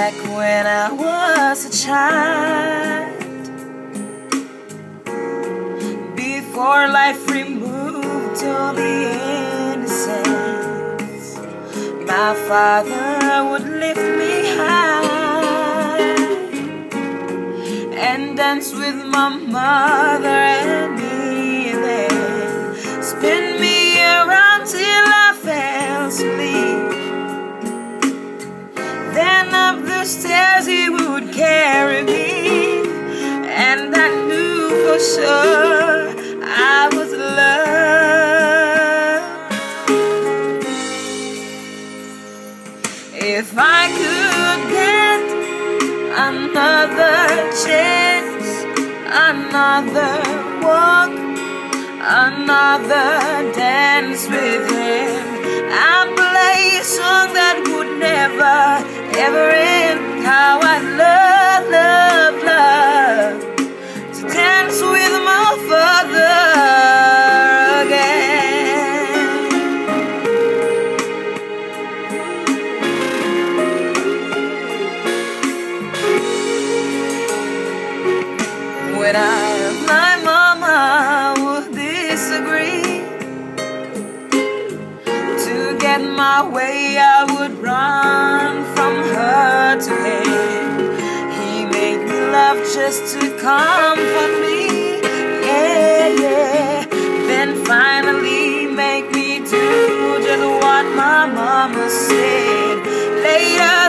back when I was a child, before life removed all the innocence, my father would lift me high and dance with my mother and me, and then spin me around till I fell asleep. Then up the stairs he would carry me, and I knew for sure I was loved. If I could get another chance, another walk, another dance with him, I'd play a song that would never ever end. How I love, love, love to dance with my father again. When I and my mama would disagree, to get my way I would run from her to him. He made me laugh just to comfort me, yeah, yeah. Then finally make me do just what my mama said. Later